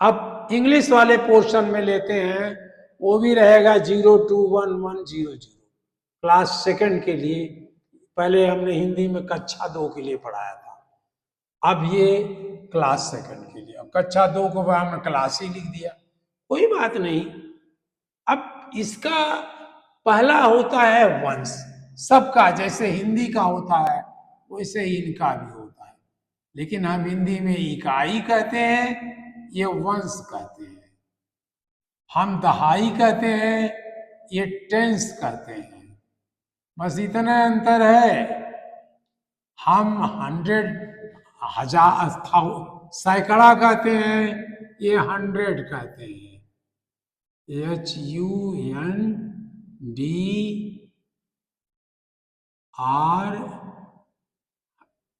अब इंग्लिश वाले पोर्शन में लेते हैं, वो भी रहेगा 021100, क्लास सेकंड के लिए। पहले हमने हिंदी में कक्षा 2 के लिए पढ़ाया था, अब ये क्लास सेकंड के लिए। अब कक्षा 2 को हमने क्लास ही लिख दिया, कोई बात नहीं। अब इसका पहला होता है वंश, सबका जैसे हिंदी का होता है वैसे ही इनका भी होता है, लेकिन हम हिंदी में इकाई कहते हैं, ये वंश कहते हैं। हम दहाई कहते हैं, ये टेंस कहते हैं। बस इतना अंतर है, हम 100 हजार सैकड़ा कहते हैं, ये 100 कहते हैं।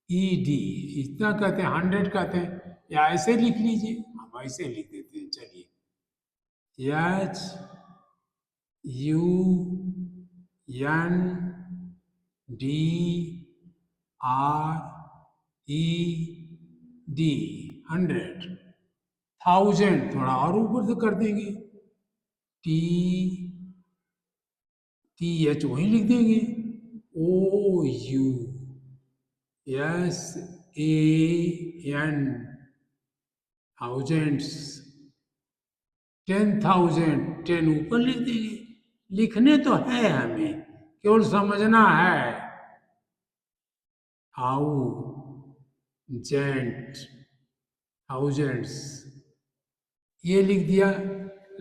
HUNDRED, इतना कहते हैं, 100 कहते हैं, या ऐसे लिख लीजिए, हम ऐसे लिख देते हैं। चलिए, HUNDRED, 100, 1000 थोड़ा और ऊपर से कर देंगे, TH वहीं लिख देंगे, OUSAN, थाउजेंड्स, 10,000, 10 ऊपर लिख देंगे। लिखने तो है हमें, केवल समझना है। थाउजेंड, थाउजेंड्स, ये लिख दिया।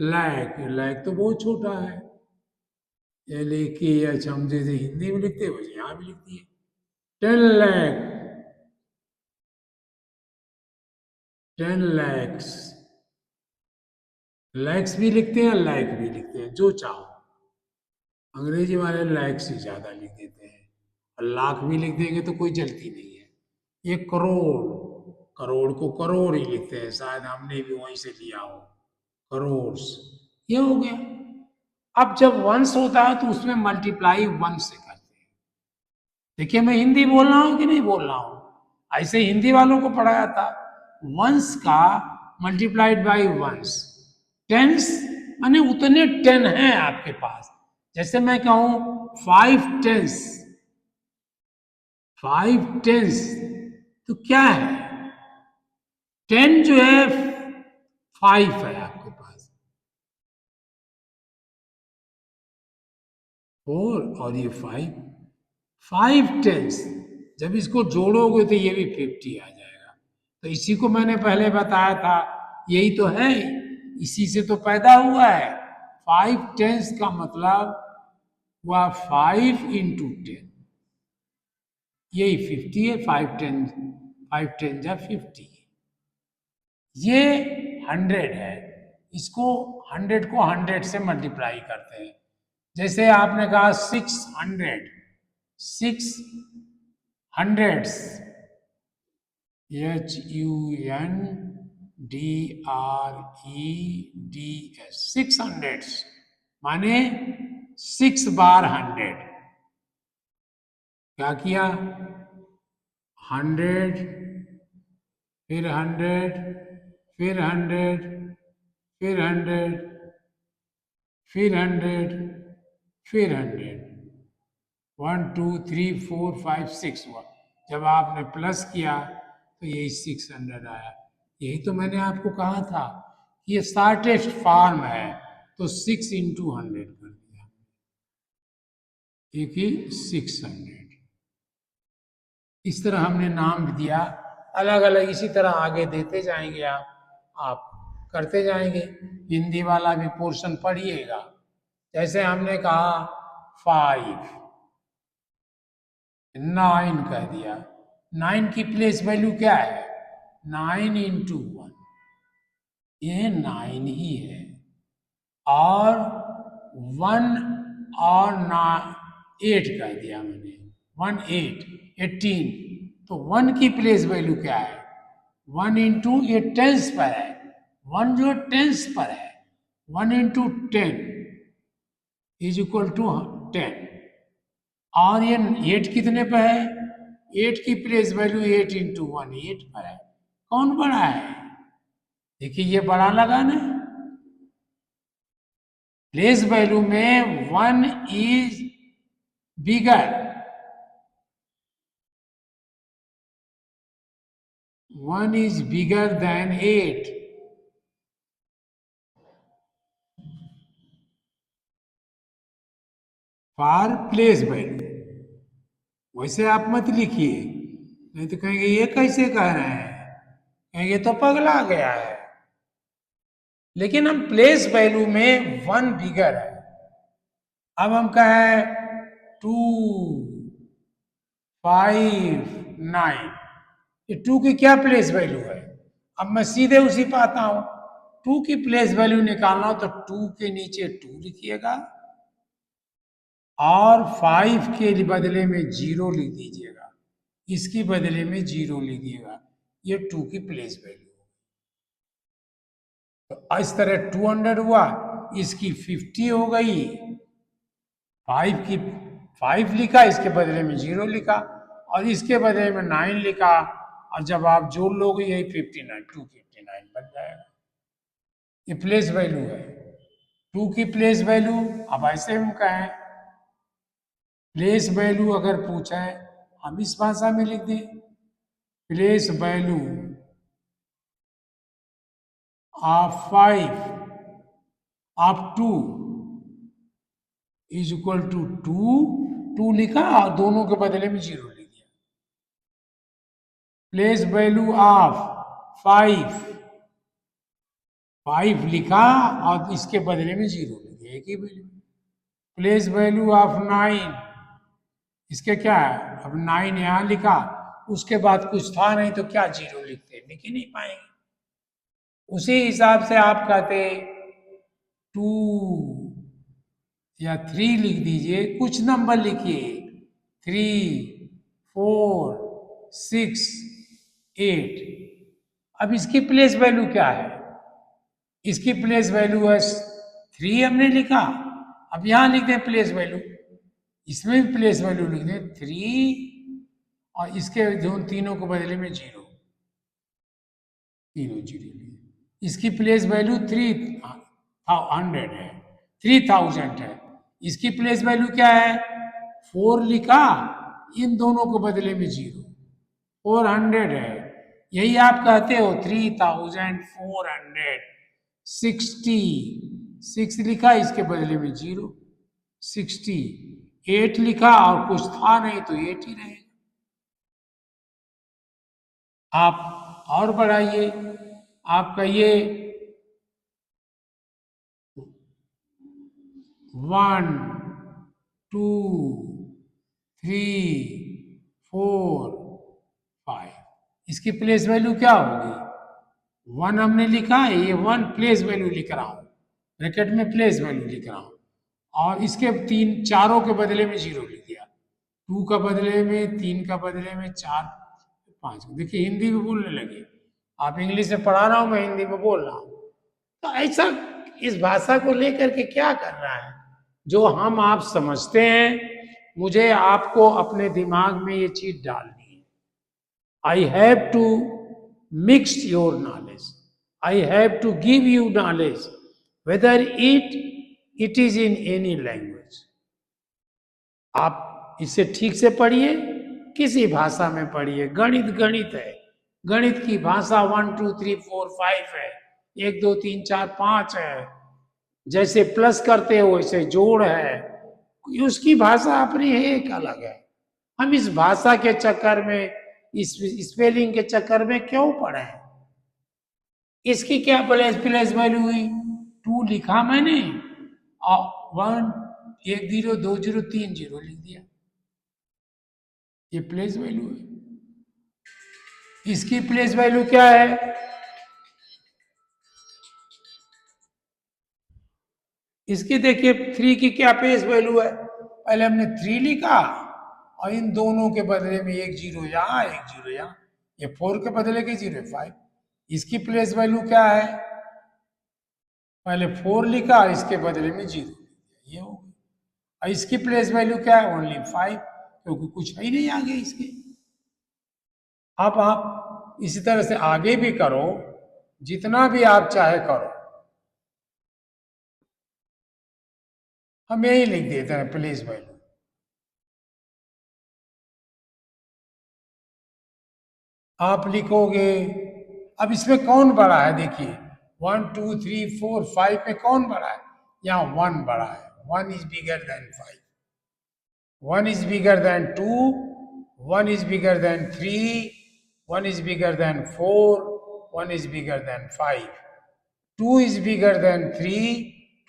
लैक, लैक तो बहुत छोटा है, ये लेके अच्छा हम जैसे हिंदी में लिखते हैं वैसे यहाँ भी लिख दिए। 10 लाख, 10 लैक्स, लैक्स भी लिखते हैं, लैक भी लिखते हैं, जो चाहो। अंग्रेजी वाले लैक्स ही ज्यादा लिख देते हैं, और लाख भी लिख देंगे तो कोई जल्दी नहीं है। ये करोड़, करोड़ को करोड़ ही लिखते हैं, शायद हमने भी वहीं से लिया हो, करोड़। ये हो गया। अब जब वंश होता है तो उसमें मल्टीप्लाई वन से करते हैं। देखिए, मैं हिंदी बोल रहा हूं कि नहीं बोल रहा हूं, ऐसे हिंदी वालों को पढ़ाया था। वंश का मल्टीप्लाइड बाई वंश, टेंस माने उतने 10 हैं आपके पास। जैसे मैं कहूं 5 टेंस, 5 टेंस, तो क्या है, 10 जो है 5 है आपके पास, 4 और ये 5, 5 टेंस। जब इसको जोड़ोगे तो ये भी 50 आ जाएगा। तो इसी को मैंने पहले बताया था, यही तो है, इसी से तो पैदा हुआ है। 5 टेंस का मतलब हुआ 5 × 10, यही 50 है। 5 टेन, 5 टेन जा 50। ये 100 है, इसको 100 को 100 से मल्टीप्लाई करते हैं। जैसे आपने कहा 600, 600, HUNDREDS, 600 माने 6 बार 100। क्या किया, 100, फिर 100, फिर 100, फिर 100, फिर 100, फिर 100, 1 2 3 4 5 6 हुआ। जब आपने प्लस किया तो यही 600 आया। यही तो मैंने आपको कहा था कि ये शॉर्टेस्ट फॉर्म है, तो 6 × 100 कर दिया, एक ही 600। इस तरह हमने नाम दिया अलग अलग, इसी तरह आगे देते जाएंगे आप करते जाएंगे। हिंदी वाला भी पोर्शन पढ़िएगा। जैसे हमने कहा 5, 9 कह दिया, 9 की प्लेस वैल्यू क्या है, 9 × 1, ये 9 ही है। और 1 और 8 कह दिया मैंने, 1 8, 18, तो 1 की प्लेस वैल्यू क्या है, 1 × ये टेंस पर है, 1 जो टेंस पर है, 1 × 10 इज इक्वल टू 10। और ये 8 कितने पर है, 8 की प्लेस वैल्यू 8 × 1 8 पर है। कौन बड़ा है, देखिए ये बड़ा लगा ना, प्लेस वैल्यू में 1 is bigger, 1 is bigger than 8। For place value, वैसे आप मत लिखिए, नहीं तो कहेंगे ये कैसे कह रहे हैं, कहेंगे तो पगला गया है। लेकिन हम प्लेस वैल्यू में 1 बिगर है। अब हम कहें 2 5 9, ये 2 की क्या प्लेस वैल्यू है? अब मैं सीधे उसी पे आता हूं, 2 की प्लेस वैल्यू निकालना हो तो 2 के नीचे 2 लिखिएगा और 5 के बदले में 0 लिख दीजिएगा, इसकी बदले में 0 लिखिएगा, ये 2 की प्लेस वैल्यू। तो इस तरह 200 हुआ, इसकी 50 हो गई, 5 की 5 लिखा, इसके बदले में 0 लिखा और इसके बदले में 9 लिखा, और जब आप जोड़ लोगे यही 59, 259 बन जाएगा। ये प्लेस वैल्यू है, 2 की प्लेस वैल्यू। अब ऐसे हम कहें प्लेस वैल्यू अगर पूछा है, हम इस भाषा में लिख दें, place value of 5 of 2 is equal to 2 लिखा और दोनों के बदले में 0 लिख दिया। प्लेस वैल्यू ऑफ 5 लिखा और इसके बदले में 0 लिख दिया, एक ही वैल्यू। प्लेस वैल्यू ऑफ 9, इसके क्या है, अब 9 यहां लिखा, उसके बाद कुछ था नहीं तो क्या 0 लिखते, लिख ही नहीं पाएंगे। उसी हिसाब से आप कहते 2 या 3 लिख दीजिए, कुछ नंबर लिखिए, 3 4 6 8। अब इसकी प्लेस वैल्यू क्या है, इसकी प्लेस वैल्यू है 3, हमने लिखा, अब यहां लिखते हैं प्लेस वैल्यू, इसमें भी प्लेस वैल्यू लिख दें 3 और इसके दोनों तीनों को बदले में 0, तीनों 0 लिए, इसकी प्लेस वैल्यू 300 है, 3000 है, इसकी प्लेस वैल्यू क्या है 4 लिखा, इन दोनों को बदले में 0, 400 है, यही आप कहते हो 3460, 6 लिखा इसके बदले में 0, 60, 8 लिखा और कुछ था नहीं तो 8 ही रहेगा। आप और बढ़ाइए, आप कहिए 1 2 3 4 5, इसकी प्लेस वैल्यू क्या होगी, 1 हमने लिखा है, ये 1 प्लेस वैल्यू लिख रहा हूं, ब्रैकेट में प्लेस वैल्यू लिख रहा हूं, और इसके चारों के बदले में 0 लिख दिया, 2 का बदले में 3 का बदले में 4 5। देखिए हिंदी में बोलने लगे, आप इंग्लिश में पढ़ा रहा हूं, मैं हिंदी में बोल रहा हूं। तो ऐसा इस भाषा को लेकर के क्या करना है, जो हम आप समझते हैं, मुझे आपको अपने दिमाग में ये चीज डालनी है। I have to mix your knowledge, I have to give you knowledge whether it is in any language. आप इसे ठीक से पढ़िए, किसी भाषा में पढ़िए, गणित गणित है, गणित की भाषा 1 2 3 4 5 है, 1 2 3 4 5 है, जैसे प्लस करते हो वैसे जोड़ है, उसकी भाषा अपनी है, एक अलग है। हम इस भाषा के चक्कर में, इस स्पेलिंग के चक्कर में क्यों पड़े हैं? इसकी क्या प्लेस प्लेस वैल्यू हुई, 2 लिखा मैंने और 1 1 0 2 0 3 0 लिख दिया, ये प्लेस वैल्यू है। इसकी प्लेस वैल्यू क्या है, इसकी देखिए 3 की क्या प्लेस वैल्यू है, पहले हमने 3 लिखा और इन दोनों के बदले में 1 0 यहां 1 0 यहां, ये 4 के बदले के 0 5। इसकी प्लेस वैल्यू क्या है, पहले 4 लिखा इसके बदले में 0, ये हो गई। और इसकी प्लेस वैल्यू क्या है, ओनली 5, क्योंकि कुछ है ही नहीं आगे इसके। अब आप इसी तरह से आगे भी करो, जितना भी आप चाहे करो। हम यही लिख देते हैं प्लेस वैल्यू। आप लिखोगे, अब इसमें कौन बड़ा है देखिए, 1 2 3 4 5 में कौन बड़ा है? यहाँ 1 बड़ा है, 1 is bigger than 5, 1 is bigger than 2, 1 is bigger than 3, 1 is bigger than 4, 1 is bigger than 5. 2 is bigger than 3,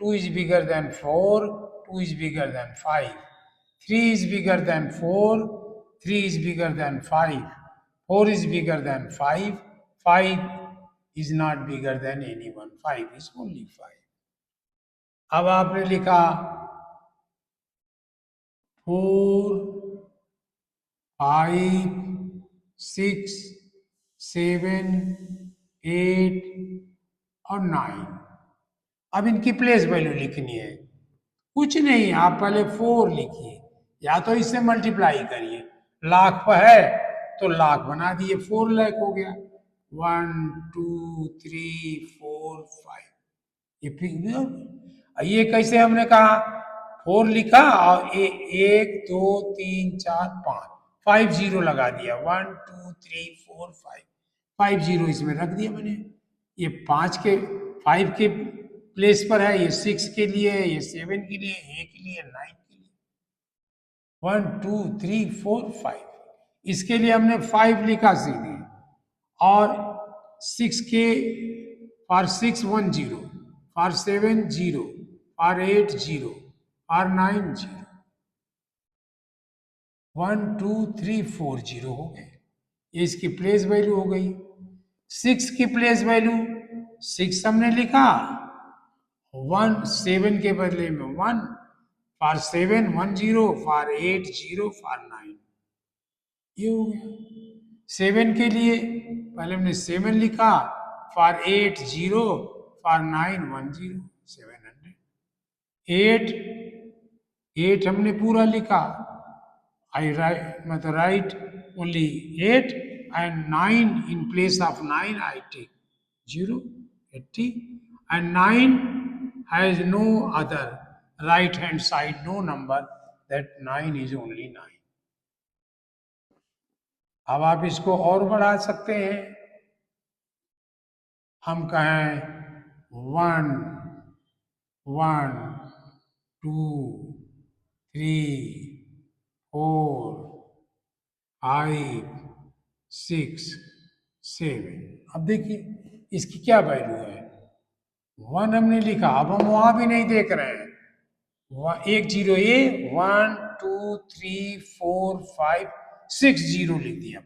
2 is bigger than 4, 2 is bigger than 5. 3 is bigger than 4, 3 is bigger than 5. 4 is bigger than 5, 5 is not bigger than anyone, 5 is only 5. अब आपने लिखा 4 5 6 7 8 और 9। अब इनकी place value लिखनी है। कुछ नहीं, आप पहले 4 लिखिए, या तो इससे मल्टीप्लाई करिए। लाख पर है तो लाख बना दिए, 4 लाख हो गया। 1 2 3 4 5, ये फिर ये कैसे हमने कहा, 4 लिखा और 1 2 3 4 5, 5 जीरो लगा दिया, 1 2 3 4 5, 5 जीरो इसमें रख दिया मैंने। ये 5 के प्लेस पर है, ये 6 के लिए है, ये 7 के लिए, ए के लिए, 9 के लिए। 1 2 3 4 5, इसके लिए हमने 5 लिखा सीधे, और 6 के for 6 1 zero, for 7 zero, for 8 zero, for 9 zero. 1 2 3 4 zero हो गए, ये इसकी प्लेस वैल्यू हो गई। 6 की प्लेस वैल्यू 6 हमने लिखा, 7 के बदले में 1, for 7 1 zero, for 8 zero, for 9, ये हो गया। 7 के लिए पहले हमने 7 लिखा, फॉर 8 जीरो, फॉर 9 1 जीरो, 700। 8 हमने पूरा लिखा, आई राइट मतलब write only 8, and 9 in place of 9 I take 0, 80, and 9 has no other right hand side, no number, that 9 is only 9। अब आप इसको और बढ़ा सकते हैं। हम कहें 1 1 2 3 4 5 6 7। अब देखिए इसकी क्या वैल्यू है, 1 हमने लिखा, अब हम वहां भी नहीं देख रहे हैं। 1 जीरो, ये 1 2 3 4 5 6 जीरो लिख दिया।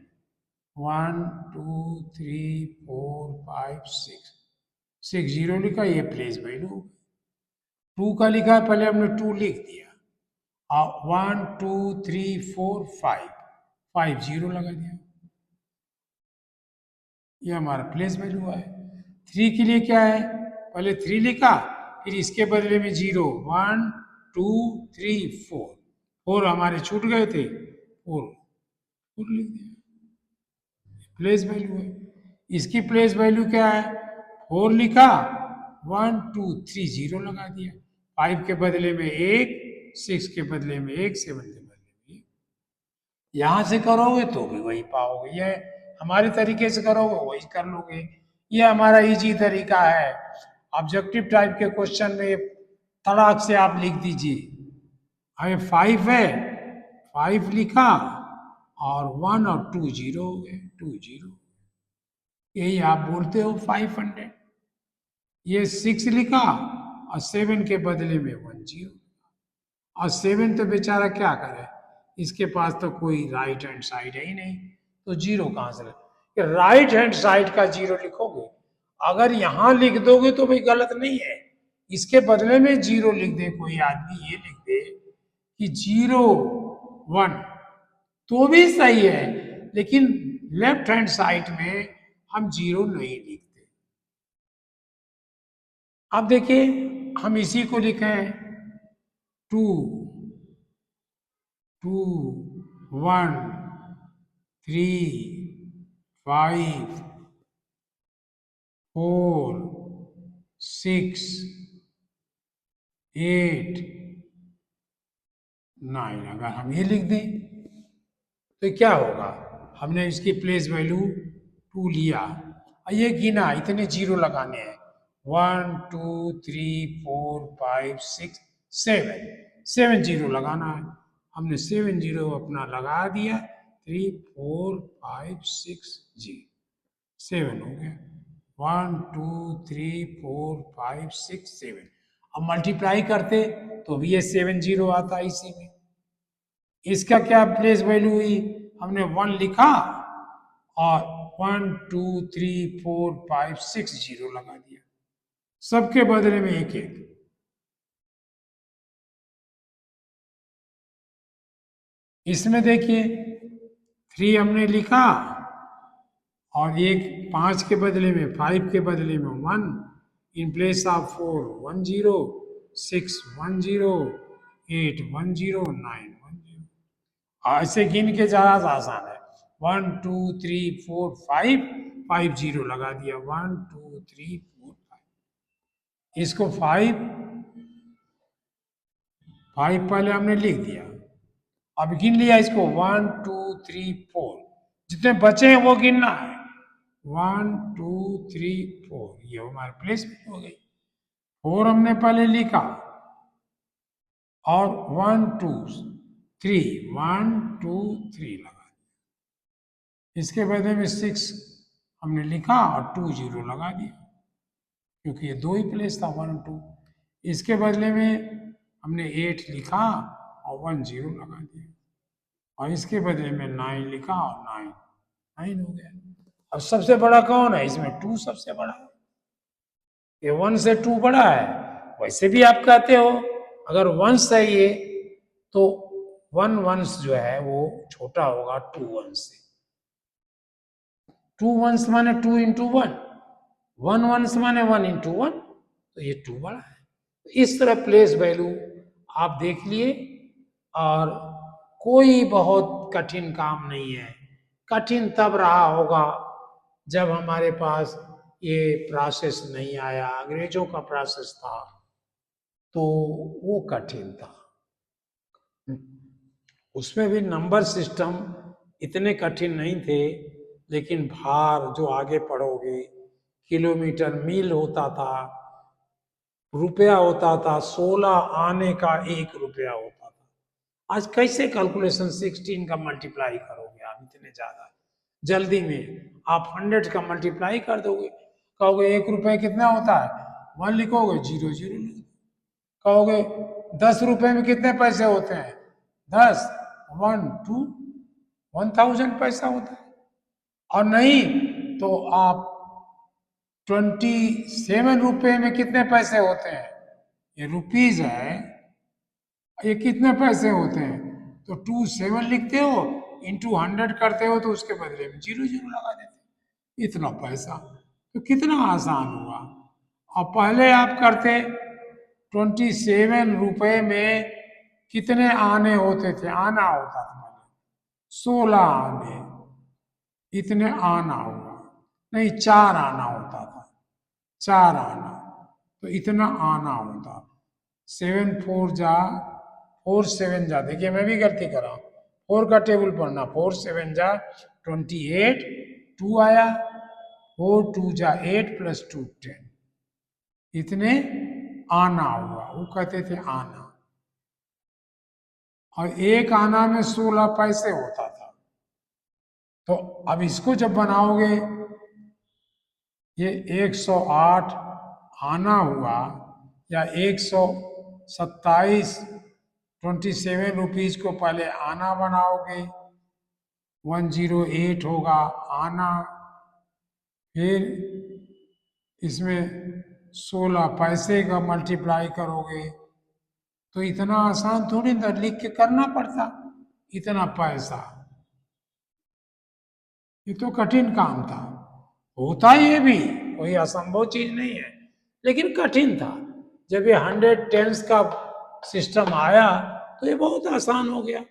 1 2 3 4 5 6, 6 जीरो लिखा, ये प्लेस वैल्यू। 2 का लिखा है, पहले हमने 2 लिख दिया, और 1 2 3 4 5, 5 जीरो लगा दिया, ये हमारा प्लेस वैल्यू है। 3 के लिए क्या है, पहले 3 लिखा, फिर इसके बदले में 0, 1 2 3 4, 4 हमारे छूट गए थे, 4 लिख दिया, प्लेस वैल्यू है। इसकी प्लेस वैल्यू क्या है, 4 लिखा, 1 2 3 जीरो लगा दिया, 5 के बदले में 1, 6 के बदले में 1, 7 के बदले में 1। यहां से करोगे तो भी वही पाओगे, ये हमारे तरीके से करोगे वही कर लोगे, ये हमारा इजी तरीका है। ऑब्जेक्टिव टाइप के क्वेश्चन में तड़ाक से आप लिख दीजिए, हमें 5 है, 5 लिखा, और 1 और 2 जीरो हो गए, 2 जीरो, यही आप बोलते हो 500। ये 6 लिखा, और 7 के बदले में 1 जीरो, और 7 तो बेचारा क्या करे, इसके पास तो कोई राइट हैंड साइड है ही नहीं, तो जीरो कहां से लगे, राइट हैंड साइड का जीरो लिखोगे। अगर यहां लिख दोगे तो भाई गलत नहीं है, इसके बदले में जीरो लिख दे कोई आदमी, ये लिख दे कि 0 1, तो भी सही है, लेकिन लेफ्ट हैंड साइड में हम जीरो नहीं लिखते। अब देखिए हम इसी को लिखें 2 2 1 3 5 4 6 8 9, अगर हम ये लिख दें तो क्या होगा? हमने इसकी प्लेस वैल्यू 2 लिया और ये गिना, इतने जीरो लगाने हैं, 1 2 3 4 5 6 7, 7 जीरो लगाना है। हमने 7 जीरो अपना लगा दिया, 3 4 5 6 जीरो, 7 हो गया, 1 2 3 4 5 6 7। अब मल्टीप्लाई करते तो भी ये 7 जीरो आता इसी में। इसका क्या प्लेस वैल्यू हुई? हमने 1 लिखा और 1 2 3 4 5 6 जीरो लगा दिया, सबके बदले में एक एक। इसमें देखिए 3 हमने लिखा और एक 5 के बदले में, 5 के बदले में 1, इन प्लेस ऑफ 4 1 0, 6 1 0, 8 1 0, 9 1 0। ऐसे गिन के ज्यादा आसान है। 1 2 3 4 5, 5 जीरो लगा दिया, 1 2 3 4 5। इसको 5 पहले हमने लिख दिया, अब गिन लिया इसको 1 2 3 4, जितने बचे हैं वो गिनना है। 1 2 3 4, ये हमारे प्लेस में हो गई। 4 हमने पहले लिखा और 1 2 3, 1 2 3 लगा, इसके बदले में 6 हमने लिखा और 2 जीरो लगा दिया, क्योंकि ये दो ही प्लेस था 1 2। इसके बदले में हमने 8 लिखा और 1 जीरो लगा दिया, और इसके बदले में 9 लिखा और 9 9 हो गया। अब सबसे बड़ा कौन है इसमें? 2 सबसे बड़ा है। ये 1 से 2 बड़ा है। वैसे भी आप कहते हो अगर वंश है ये तो 1 वंश जो है वो छोटा होगा 2 वंश से। 2 वंश माने 2 इंटू 1, 1 वंश माने 1 इंटू 1, तो ये 2 बड़ा है। इस तरह प्लेस वैल्यू आप देख लिए, और कोई बहुत कठिन काम नहीं है। कठिन तब रहा होगा जब हमारे पास ये प्रोसेस नहीं आया, अंग्रेजों का प्रोसेस था तो वो कठिन था। उसमें भी नंबर सिस्टम इतने कठिन नहीं थे, लेकिन भार जो आगे पढ़ोगे, किलोमीटर मील होता था, रुपया होता था, 16 आने का 1 रुपया होता था। आज कैसे कैलकुलेशन 16 का मल्टीप्लाई करोगे आप इतने ज्यादा जल्दी में? आप 100 का मल्टीप्लाई कर दोगे, कहोगे 1 रुपये कितना होता है, 1 लिखोगे, 0 0 लिखोगे। कहोगे 10 रुपए में कितने पैसे होते हैं, 10, 1 2, 1000 पैसा होता है। और नहीं तो आप 27 रुपए में कितने पैसे होते हैं, ये रुपीज है, ये कितने पैसे होते हैं, तो 27 लिखते हो, इंटू 100 करते हो, तो उसके बदले में 0 0 लगा देते हो। इतना पैसा, तो कितना आसान हुआ। और पहले आप करते 27 रुपए में कितने आने होते थे, आना होता था पहले 16 आने, इतने आना हुआ, नहीं 4 आना होता था, 4 आना, तो इतना आना होता। 7 4 जा 4 7 जा, देखिए मैं भी गलती कर रहा हूँ, 4 का टेबल पढ़ना, 4 7 जा 28, 2 आया, 4 2 जा 8 प्लस 2 10, इतने आना हुआ, वो कहते थे आना। और एक आना में 16 पैसे होता था। तो अब इसको जब बनाओगे, ये 108 आना हुआ, या 127, 27 रुपीज को पहले आना बनाओगे, 108 होगा आना, फिर इसमें 16 पैसे का मल्टीप्लाई करोगे, तो इतना आसान थोड़ी ना लिख के करना पड़ता, इतना पैसा, ये तो कठिन काम था। होता ये भी कोई असंभव चीज नहीं है, लेकिन कठिन था। जब ये 100 टेंस का सिस्टम आया तो ये बहुत आसान हो गया।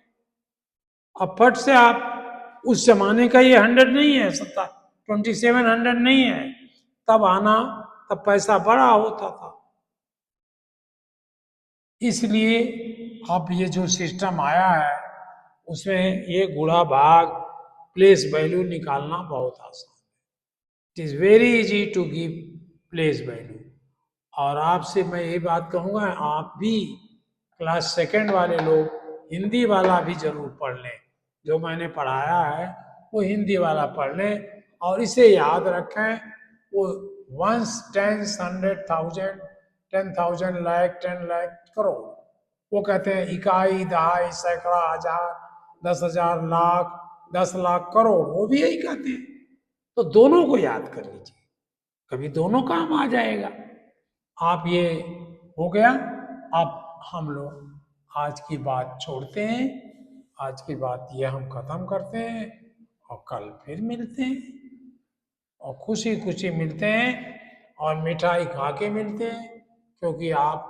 अब फट से आप, उस जमाने का ये 100 नहीं है, 2700 नहीं है, तब आना, तब पैसा बड़ा होता था। इसलिए अब ये जो सिस्टम आया है उसमें ये गुणा भाग प्लेस वैल्यू निकालना बहुत आसान है। It is very easy to give place value. और आपसे मैं ये बात कहूँगा, आप भी क्लास सेकंड वाले लोग हिंदी वाला भी जरूर पढ़ लें। जो मैंने पढ़ाया है वो हिंदी वाला पढ़ लें और इसे याद रखें। वो वंस, टेंस, 100,000, 10,000, लाख, 10 लाख, करोड़, वो कहते हैं इकाई, दहाई, सैकड़ा, हजार, 10,000, लाख, 10 लाख, करोड़, वो भी यही कहते हैं। तो दोनों को याद कर लीजिए, कभी दोनों काम आ जाएगा। आप ये हो गया। अब हम लोग आज की बात छोड़ते हैं, आज की बात ये हम खत्म करते हैं और कल फिर मिलते हैं और खुशी खुशी मिलते हैं और मिठाई खा के मिलते हैं, क्योंकि आप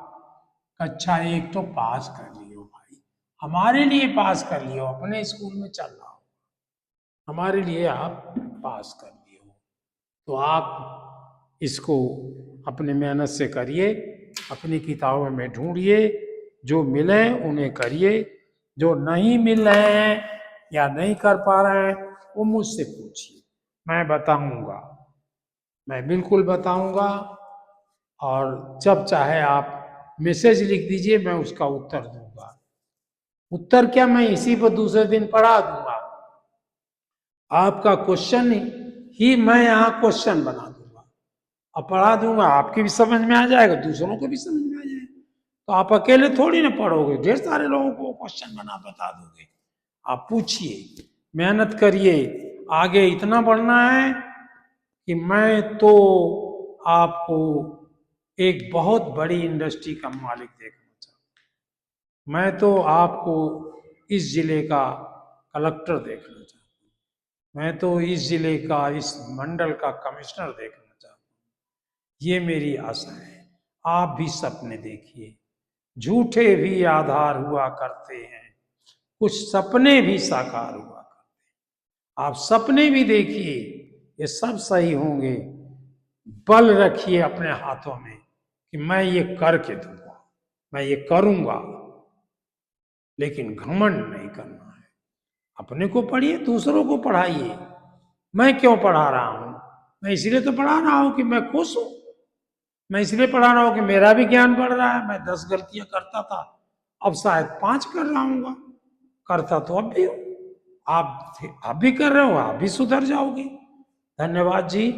कक्षा 1 तो पास कर लिए हो भाई, हमारे लिए पास कर लिए हो, अपने स्कूल में चल रहा हो, हमारे लिए आप पास कर लिए हो। तो आप इसको अपने मेहनत से करिए, अपनी किताबों में ढूंढिए, जो मिले उन्हें करिए, जो नहीं मिल रहे हैं या नहीं कर पा रहे हैं वो मुझसे पूछिए, मैं बताऊंगा, मैं बिल्कुल बताऊंगा। और जब चाहे आप मैसेज लिख दीजिए, मैं उसका उत्तर दूंगा। उत्तर क्या, मैं इसी पर दूसरे दिन पढ़ा दूंगा। आपका क्वेश्चन ही मैं यहाँ क्वेश्चन बना दूंगा और पढ़ा दूंगा, आपकी भी समझ में आ जाएगा, दूसरों को भी समझ में आ जाएगा। तो आप अकेले थोड़ी ना पढ़ोगे, ढेर सारे लोगों को क्वेश्चन बना बता दोगे। आप पूछिए, मेहनत करिए, आगे इतना बढ़ना है कि मैं तो आपको एक बहुत बड़ी इंडस्ट्री का मालिक देखना चाहता हूँ। मैं तो आपको इस जिले का कलेक्टर देखना चाहता हूँ। मैं तो इस जिले का, इस मंडल का कमिश्नर देखना चाहता हूँ। ये मेरी आशा है। आप भी सपने देखिए, झूठे भी आधार हुआ करते हैं, कुछ सपने भी साकार हुआ करते हैं। आप सपने भी देखिए, ये सब सही होंगे। बल रखिए अपने हाथों में कि मैं ये करके दूंगा, मैं ये करूंगा, लेकिन घमंड नहीं करना है। अपने को पढ़िए, दूसरों को पढ़ाइए। मैं क्यों पढ़ा रहा हूं? मैं इसलिए तो पढ़ा रहा हूं कि मैं खुश हूं। मैं इसलिए पढ़ा रहा हूं कि मेरा भी ज्ञान बढ़ रहा है। मैं 10 गलतियां करता था, अब शायद 5 कर रहा हूँ। करता तो अब भी हूं। आप भी कर रहे हो, आप भी सुधर जाओगे। धन्यवाद जी।